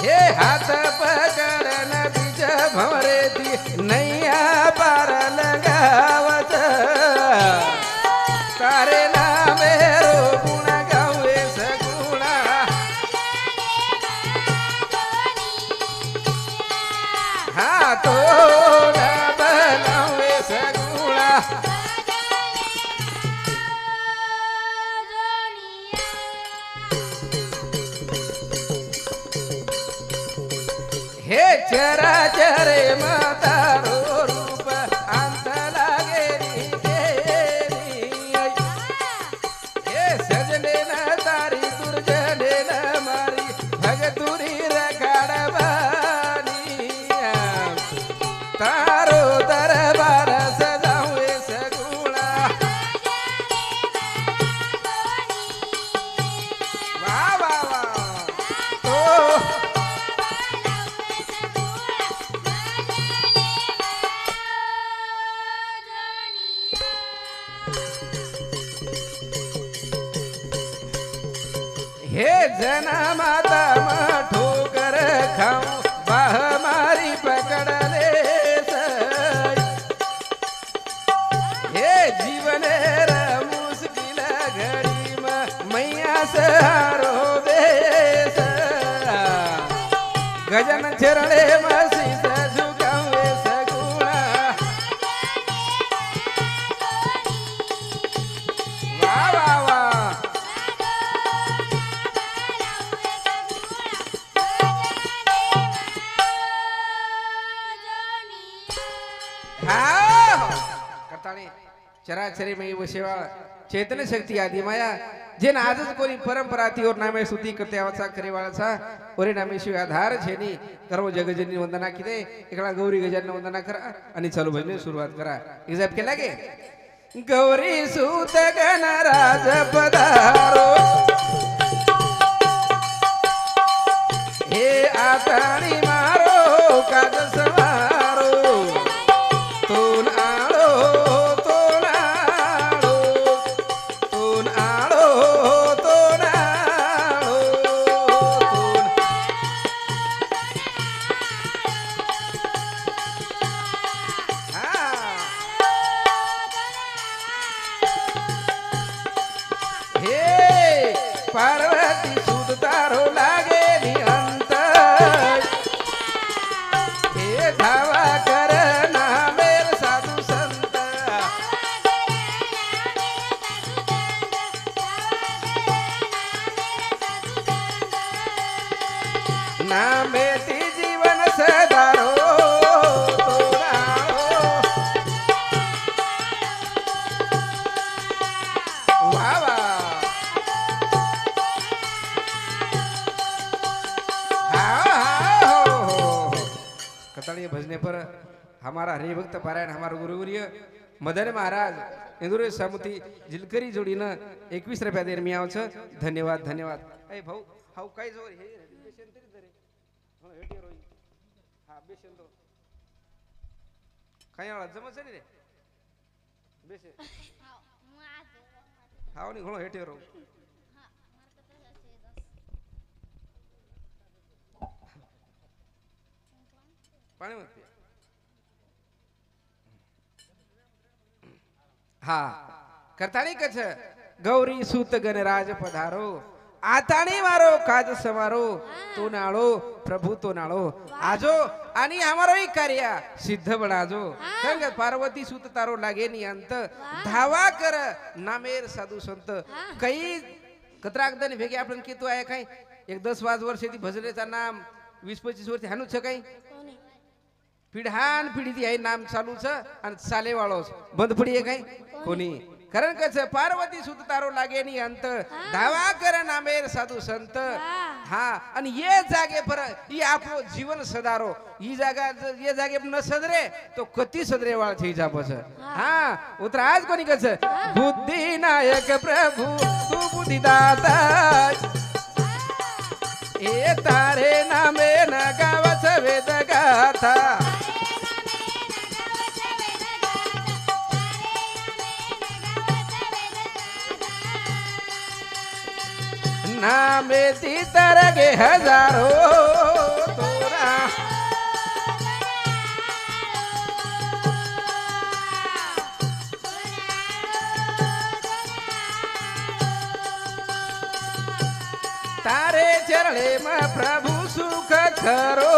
हे हात पकडन बीज भवरे ती नैया पार लगावत तारे नामे रो गुण गावे सगुणा हा तो बनावे सगुणा हे चराचरे मातारो रूप अंत लागे हे सजने न तारी दुर्जने न मारी भगतुरी रखाड़बानी तारो दरबार सजावे सगुणा वाह वाह वाह तो हे जना माता ठोकर खाऊं बाह मारी पकडले हे जीवन र मुश्किल घड़ी मैया सहारो देश गजन चरणे मसीस झुकावे सगुणा वाह वाह वाह चराचरी में वो सेवा चेतन शक्ती आदि माया जेन आजच कोणी परंपरा ती और नामे स्तुती करते आवचा करेवाळा ओरे नामे शिव आधार छेनी करव जगजनी वंदना किदे एकला गौरी गजानन वंदना करा आणि चालू भजने सुरुवात करा एक्झॅक्ट केला गे गौरी सूत गणराज पधारो हे आताणी मारो काज सवारो तोन आळो तोन आळो तोन आळो तोन आळो तोन हे पार्वती सुत तारो लागे अंत हे धावा कर नामेती जीवन सदारो वाह वाह कताड़ी भजने पर हमारा हरिभक्त पारायण हमारा गुरुवर्य मदन महाराज इंदुरे समुती जिलकरी जोडीनं 21 रुपया देर मी आवच धन्यवाद धन्यवाद ए भाऊ हाऊ काय जोर हे काय जमच रे बेसे हाव नि घणो हेटे रो पाणी मत हा करताणी कछ गौरी सूत गणराज पधारो आताणी मारो काज समारो तो नाळो प्रभु तो नाळो आजो आणि हमारो ही कार्य सिद्ध बनाजो संग पार्वती सूत तारो लागे नि अंत धावा कर नामेर साधू संत काही कत्रागदन भेगे आपण कितो आहे काय एक 10-5 वर्ष ती भजनेचा नाम 20-25 वर्ष हानू छ काय पिढान पिढी ती आहे नाम चालूच आणि चाले वाळोस बंद पडी आहे काय कोणी कारण कस पार्वती सुत तारो लागे नि अंत धावा कर नामेर साधू संत हा आणि ये जागे पर ई आपलो जीवन सदारो ई जागा ये जागे न सदरे तो कती सदरे वाळ थई जापस हा उतर आज कोणी कस बुद्धी नायक प्रभु तू बुद्धी दाता ए तारे नामे न गावच वेद गाथा नामे ती तरगे हजारो तारे चरणे में प्रभु सुख खरो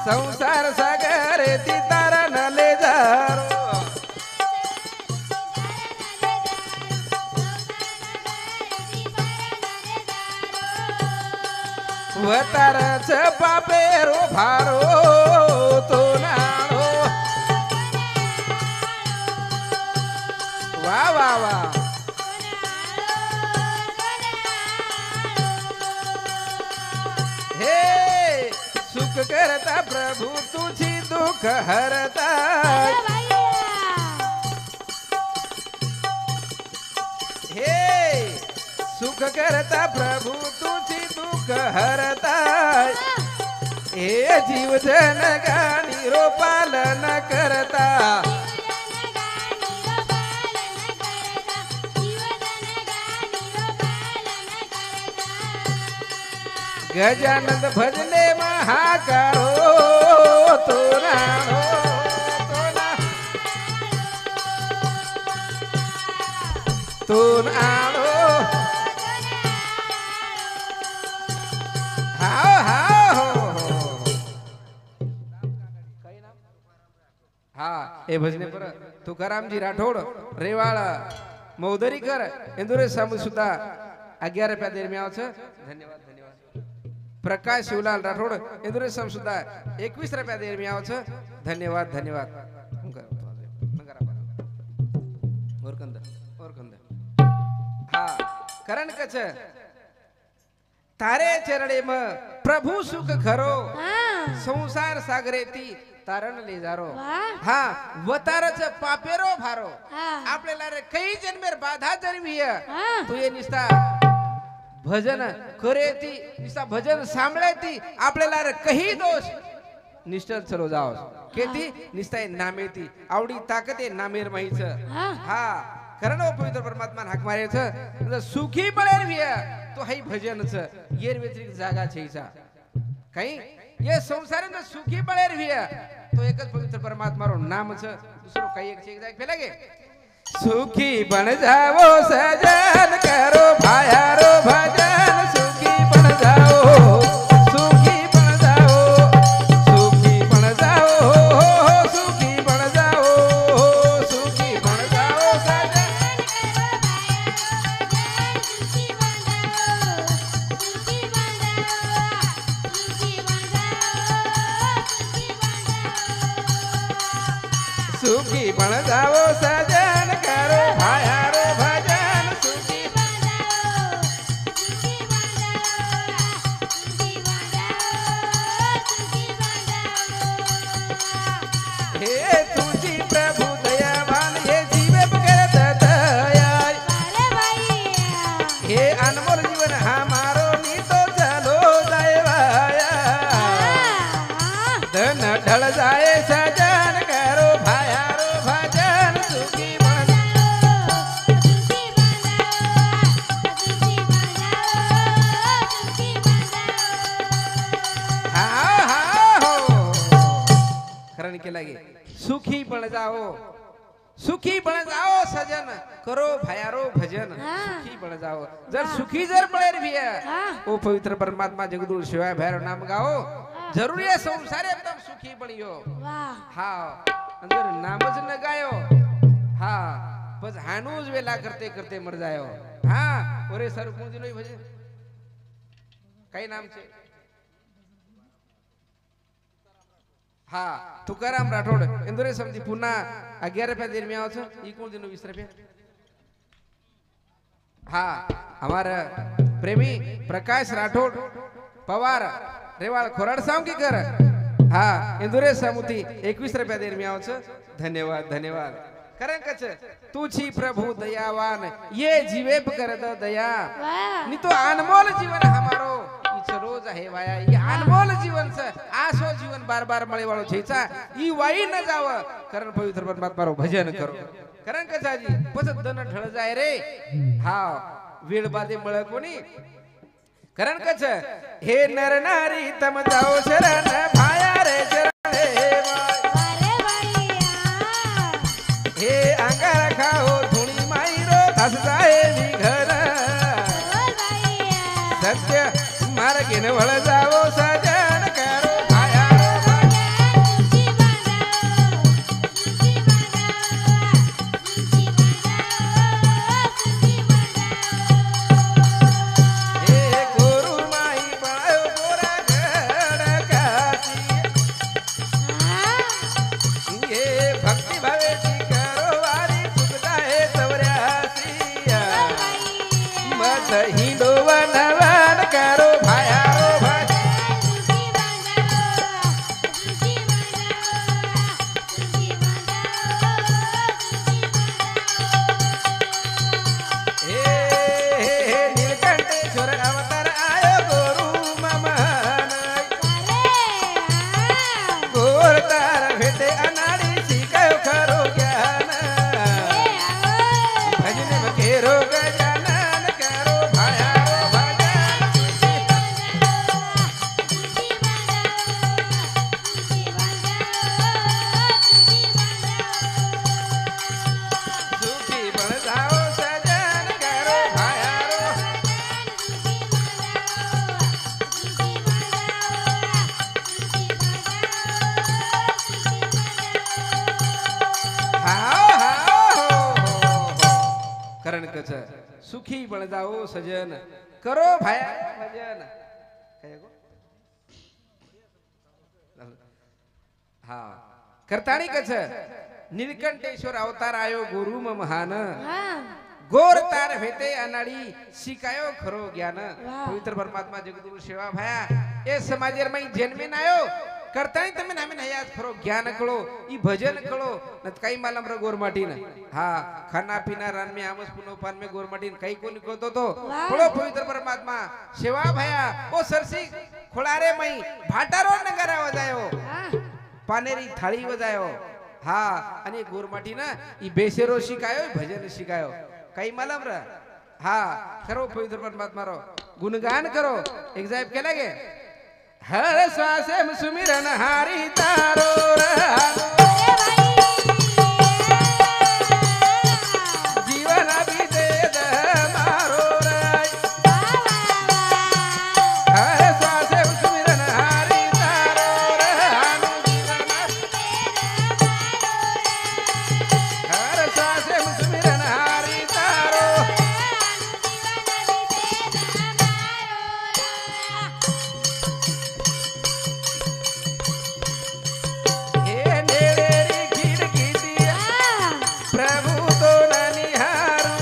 संसार सागर ती तारा न ले जारो वतारच पापेरो भारो तो नाळो वा वा वा हे सुख करता प्रभु तुझी दुख हरता हे सुख करता प्रभु तुझी दुख हरता हे जीव जन गाणी रो पालन करता गजानंद भजने महाकारो तो नाळो तो नाळो ए भजने पर तुकारामजी राठोड रेवाळ मौदरीकर इंदुरे सामू सुद्धा 11 रुपया देर में आवछ धन्यवाद धन्यवाद प्रकाश शिवलाल राठोड इंदुरे सामू सुद्धा 21 रुपया देर में आवछ धन्यवाद धन्यवाद और कंद हाँ करण कछ तारे चरणे में प्रभु सुख खरो संसार सागरेती तारण ले जारो हाँ वतारच पापेरो भारो आपल्याला रे काही जन्मेर बाधा जन्मी है तो ये निस्ता भजन करे ती निस्ता भजन सांभळे ती आपल्याला रे काही दोष निष्ठल चलो जाओ केती निस्ता नामे ती आवडी ताकते नामेर माहीच हाँ कारण पवित्र परमात्मा हाक मारे छ सुखी बळेर विया तो हाई भजन छ येर व्यतिरिक्त जागा छईसा काही ये संसार में सुखी बळेर विया तो एक पवित्र परमात्मा रो नाम छ दूसरो कई एक चीज देख लगे सुखी बन जाओ सजन करो भायारो भजन सुखी बन जाओ सुखी बन जाओ सुखी बन जाओ सुखी बन जाओ सुखी बन जाओ सजन सुखी बन जाओ सजन करो भायारो भजन सुखी बन जाओ हे तुझी प्रभु दयावान ये जीवे करत दया हे अनमोल जीवन हमारो नी तो चलो जायवाया धन ढल जाए सजन करो भायारो भजन सुखी बन हाँ हाँ हो करण के लगे सुखी बन जाओ सजन करो भायारो भजन सुखी बन जाओ जर सुखी जर बळेर भी है ओ पवित्र परमात्मा जगदूर शिवाय भैरव नाम गाओ जरूरी है संसार एकदम सुखी बनियो हाँ अंदर नामज न गायो हाँ बस हानूज वेला करते करते मर जायो हाँ ओरे सर कौन दिनो भजे कई नाम छे हाँ तुकाराम राठोड इंदुरे समझी पुन्हा 11 रुपया देर में आओ छो ई कौन दिनो 20 रुपया हाँ हमारा प्रेमी प्रकाश राठोड पवार रेवाळ खोराड साम की कर हाँ इंदुरे समुती 21 रुपया देर में आओ छो धन्यवाद धन्यवाद करण कछ तुझी प्रभु दयावान ये जीवे कर दो दया नी तो अनमोल जीवन हमारो रोज आहे वाया ये अनमोल जीवन से आसो जीवन बार बार मळे वाळो छेचा ई वाई न जाव कारण पवित्र परमात्मा रो भजन करो कारण कछाजी पसत दन ढळ जाय रे हा वेळ बादे मळ कोणी कारण कछ हे नर नारी तम जाओ शरण भाया रे चरणे हे अंगार खाओ धुणी माईरो धस जाए घर सत्य मार्गे न वळ जावो सजन करो भाया हे गुरु माई बाळो गोरा गडकाची हे भक्ती भावेची करो वारी चुकता हे चवऱ्यासी मत हिंडो वनवन करो भाया ओ भाया नीलकंठेश्वर अवतार आयो गुरु ममन गोरतार भेटे अनाडी शिकायो खरो ज्ञान भजन बखेरो गजानन करो भाया ओ भजन सुखी बन जाओ सजन करो भाया रो हाओ हाओ करण कच सुखी बन जाओ सजन करो भाया भजन काय गो हा करताणी कच नीलकंठेश्वर अवतार आयो गुरु महान गोर तार भेटे अनाडी शिकायो खरो ज्ञान पवित्र परमात्मा जगदगुरु सेवा भाया ए समाजेर में जन्मे आयो करताणी तमे नामे नहीं आज खरो ज्ञान कळो ई भजन कळो नत काही मालम र गोरमाटीन हा खाना पीना रान में आमस पुनो पान में गोरमाटीन काही कोणी कोतो तो खळो पवित्र परमात्मा सेवा भाया ओ सरसी खोळारे मई भाटारो नगरा वजायो पानेरी थाळी वजायो हा आणि गोरमाटी ना ई बेसेरो शिकायो भजन शिकायो काही मालम र हा करो पवित्र परमात्मा रो गुणगान करो एक जायब केला गे हर श्वासे में सुमिरन हारी तारो जीवन बीते मारो हर श्वासे में सुमिरन हारी तारो हर श्वासे में सुमिरन हारी तारो हे नेरेरी खिड़की दिया प्रभु तो ननिहारू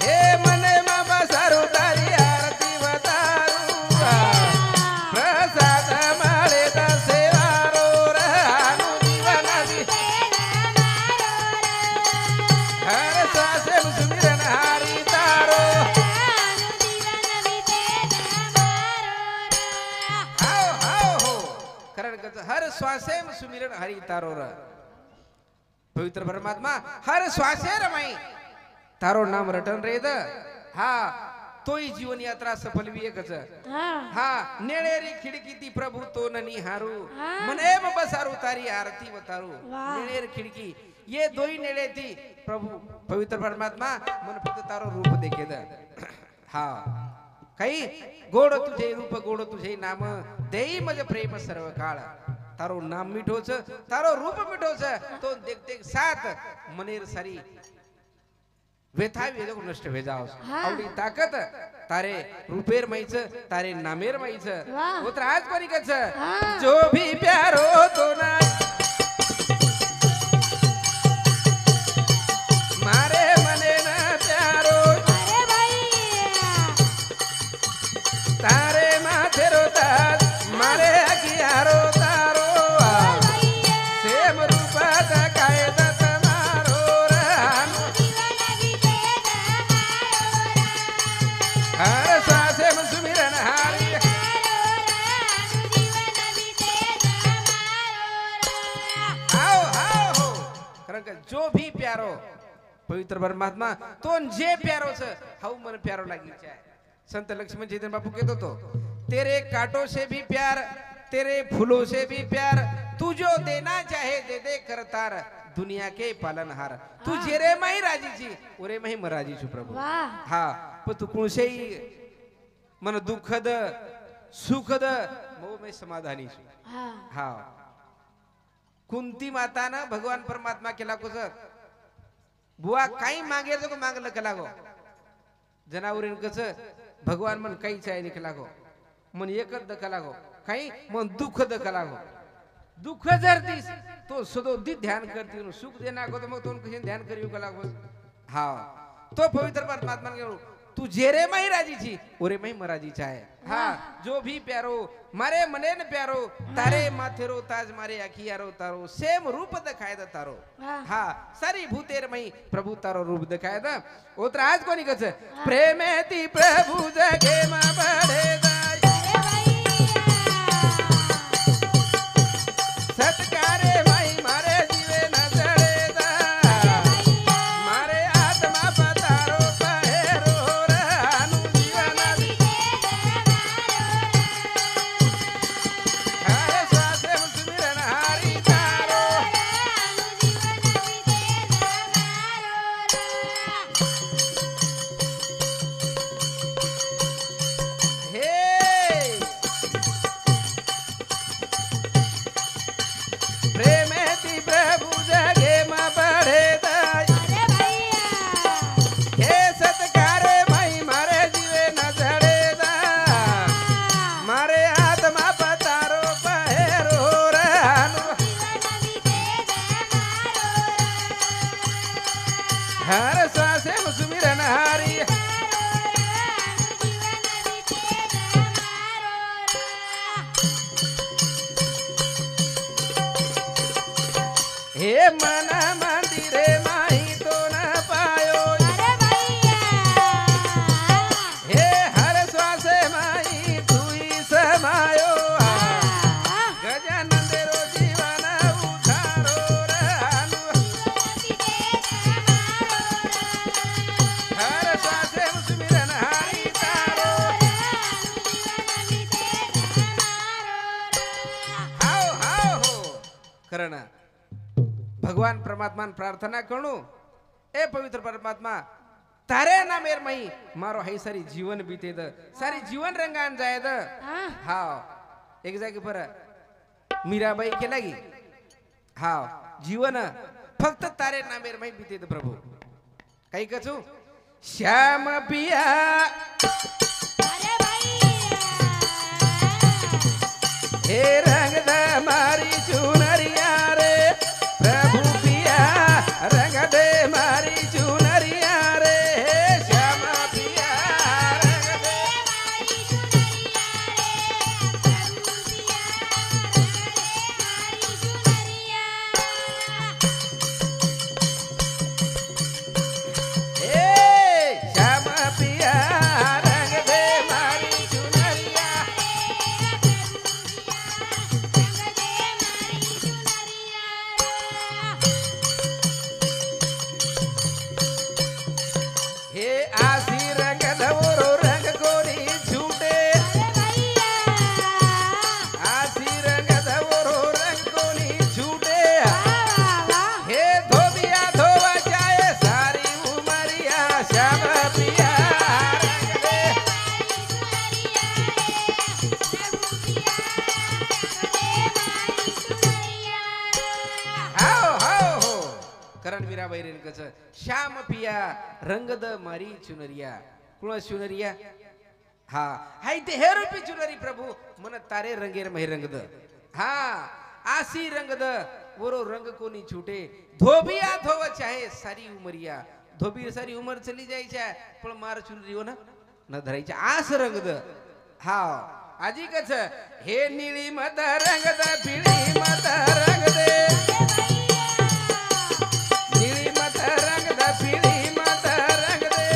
हे मने मा बसारू तारी आरती बतारू प्रसाद माळे दा सेवारो रहनु जीवन हर श्वासे में सुमिरन हारी तारो हाओ हाओ हो करण कच हर श्वासे में सुमिरन हरि तारो र पवित्र परमात्मा हर श्वासे रमाई तारो नाम रटन रेद हा तोई जीवन यात्रा सफल भी एकच हा नेळेरी खिडकी ती प्रभु तो ननिहारू मने म बसारू तारी आरती वतारू नेळेर खिडकी ये दोई नेळे ती प्रभु पवित्र परमात्मा मन फक्त तारो रूप देखेद हा काही गोड तुझे रूप गोड तुझे नाम देई मज प्रेम सर्व काळ तारो नाम मिठोच तारो रूप मिठोच तो देख देख साथ मनेर सारी व्यथा वेदक नष्ट हो जाओ आवडी ताकत तारे रूपेर माईच तारे नामेर माईच उतर आज परिकच जो भी प्यारो तो ना मारे मने ना प्यारो तारे माथे रोता मारे अगियारो तारो सेम रूपात कायदा तमारो रहनु हर श्वासे में सुमिरन हारी आओ आओ कारण का जो भी प्यारो पवित्र परमात्मा तो जे प्यारो छ हाउ मन प्यारो लागी छे संत लक्ष्मण चैतन्य बापू कहते तो तेरे कांटों से भी प्यार तेरे फूलों से भी प्यार तू जो देना चाहे दे दे करतार दुनिया के पालनहार तू जेरे माही राजी छी ओरे माही मराजी छु प्रभु हा पण तू कोणशेही मन दुःखद सुखद मो मैं समाधानी छु हा कुंती माता ना भगवान परमात्मा केला को सर बुआ काही मागे तो मागलं केला गो जनावरीन कस भगवान मन काही चाय निकला गो मन एकच दकला गो काही मन दुःख दकला गो दुःख जर दिस तो सदो दी ध्यान करती सुख देना गो तो मग तो कशी ध्यान करियो कला गो हा तो पवित्र परमात्मा ने तू जेरे मई राजी छी ओरे मई मराजी चाहे हाँ जो भी प्यारो मारे मने न प्यारो तारे माथेरो ताज मारे अखियारो तारो सेम रूप दिखाए द तारो हाँ सारी भूतेर मई प्रभु तारो रूप दिखाए द ओत्र आज कोनी कछ प्रेमेति प्रभु जगे मा बड़े दाय सत्कारे मई मारे जीवे न जड़े दा मारे आत्मा पतारो पहेरो रानु जीवन हरे स्वासे सुमिरन हारी तारो हे प्रेमेति प्रभु जगे मा बड़े दाय हे सत्कारे मई मारे जीवे न जड़े दा मारे आत्मा पतारो पहेरो रानु हर स्वासे सुमिरन हारी हे मन मंदिरे माही तो न पायो हे हर श्वासे माही तुई समायो गजानंद रो जीवन उधारो रानु हर श्वासे सुमिरन हारी तारो हाओ हाओ हो करना भगवान परमात्मा प्रार्थना करू ए पवित्र परमात्मा तारे ना मेर मई मारो है सारी जीवन बीते द सारी जीवन रंगान जाए द हाँ एक जागी पर मीराबाई के लगी हाँ जीवन फक्त तारे ना मेर मई बीते द प्रभु काही कछु श्याम पिया हे रंग द मारी चुनरिया रे प्रभु पिया रंग दे मारी चुनरिया रे श्याम पिया रंग दे हे श्याम पिया रंग दे मारी चुनरिया हे आसी रंग धवरो रंग कोनी छूटे आसी रंग धवरो रंग कोनी छूटे हे धोबिया धोवा जाए सारी उमरिया श्याम पिया रंग दे हाओ हाओ हो करण मीराबाई रेन कस श्याम पिया रंग द मारी चुनरिया कुण चुनरिया हा हाय ते हे रूपी चुनरी प्रभु मन तारे रंगेर मही रंग द हा आसी रंग द वरो रंग कोनी छूटे धोबिया धोव चाहे सारी उमरिया धोबी सारी उमर चली जाई चाहे पण मार चुनरी हो न धराई चा आस रंग द हा आजी कस हे नीली मत रंग द पीली मत रंग दे नीली मत रंग द पीली मत रंग दे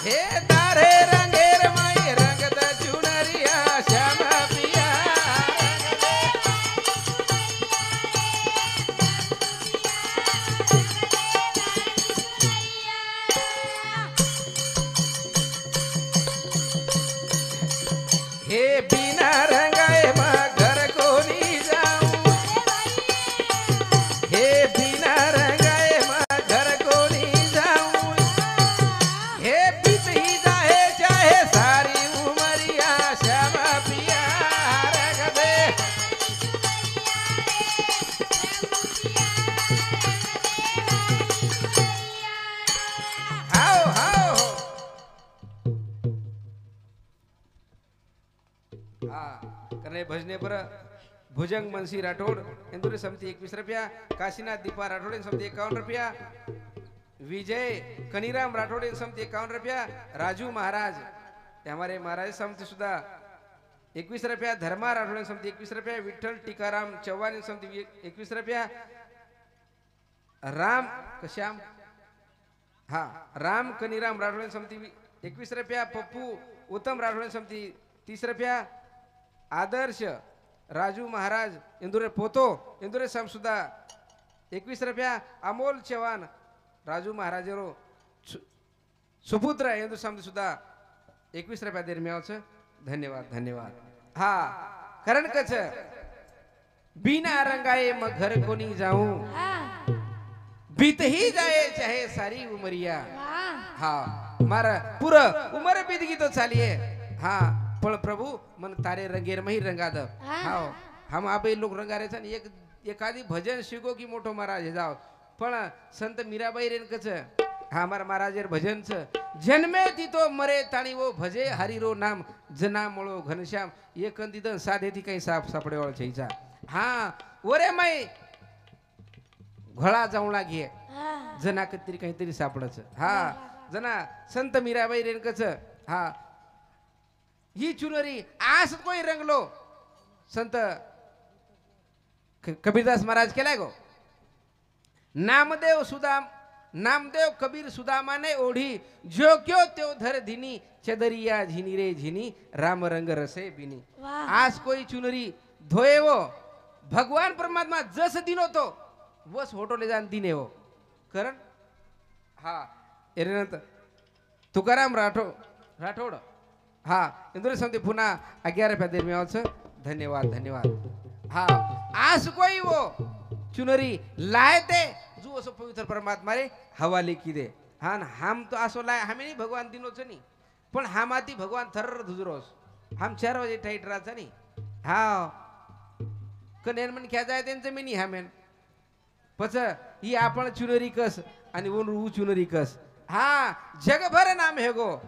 हे तारे रंगेर माई रंग द चुनरिया श्याम पिया रंग दे हे बिना रंगाए मा घर को नहीं जाऊं हे बिना रंगाए मा घर को नहीं जाऊं हे बीत ही जाए चाहे सारी करणे भजने पर भुजंग मनसी राठोड इंदुरी समती 21 रुपया, काशीनाथ दीपा राठोड समती 51 रुपया, विजय कनीराम राठोड समती 51 रुपया, राजू महाराज हमारे महाराज समती सुधा 21 रुपया, धर्मा राठोड समती 21 रुपया, विठ्ठल टीकाराम चव्हाण समती 21 रुपया, राम कश्याम राम कनीराम राठोड समती 21 रुपया, पप्पू उत्तम राठोड समती 30 रुपया, आदर्श राजू महाराज इंदुरे पोतो इंदुरे सम सुद्धा 21 रुपया, अमोल चव्हाण राजू महाराज सुपुत्र इंदुर समती सुद्धा 21 रुपया देर मिळावचं. धन्यवाद धन्यवाद. हा कारण कच बिना रंगाए मग घर कोणी जाऊं, बीत ही जाए चाहे सारी उमरिया. हा मारा पूरा उमर बीत गई तो चालिए. हा पण प्रभु मन तारे रंगेर मही रंगा दो. हाओ हम आबे लोग रंगा रे छन एक एखादी भजन शिको की मोठो महाराज जाओ. पण संत मीराबाई रेन कच हा मारा महाराजेर भजन छ जन्मे ती तो मरे ताणी वो भजे हरिरो नाम जना मळो घनश्याम एक कंदिदन साधे ती काही साप सापडे वाळ छईचा. हा ओरे मै घोळा जाऊला घे जना कतरी काहीतरी सापडच. हा जना संत मीराबाई रेन कच हा ही चुनरी आज कोई रंगलो संत कबीरदास महाराज केलाय गो. नामदेव कबीर सुदामा ने ओढ़ी जो क्यों त्यो धर धीनी चदरिया झिनी रे झिनी राम रंग रसे बिनी. आज कोई चुनरी धोए वो भगवान परमात्मा जस दिन होतो वस होटो ले जान दिने हो करण. हा एरनंतर तुकाराम राठोड हा इंदुर समती पुन्हा 11 रुपया देर मिळावचं. धन्यवाद धन्यवाद. हा आज कोई वो चुनरी लाए ते जो असो पवित्र परमात्मा रे हवाले की दे. हा हम तो असो लाए हमें नहीं भगवान दिनोच नहीं पण हमाती भगवान थर्र धुजरोस हम 4 वाजे टाइट राहता नहीं. हा कनेन मन क्या जाय त्यांचं मी नाही हमेन पच ही आपण चुनरी कस आणि ऊ चुनरी कस. हा जगभर नाम हे गो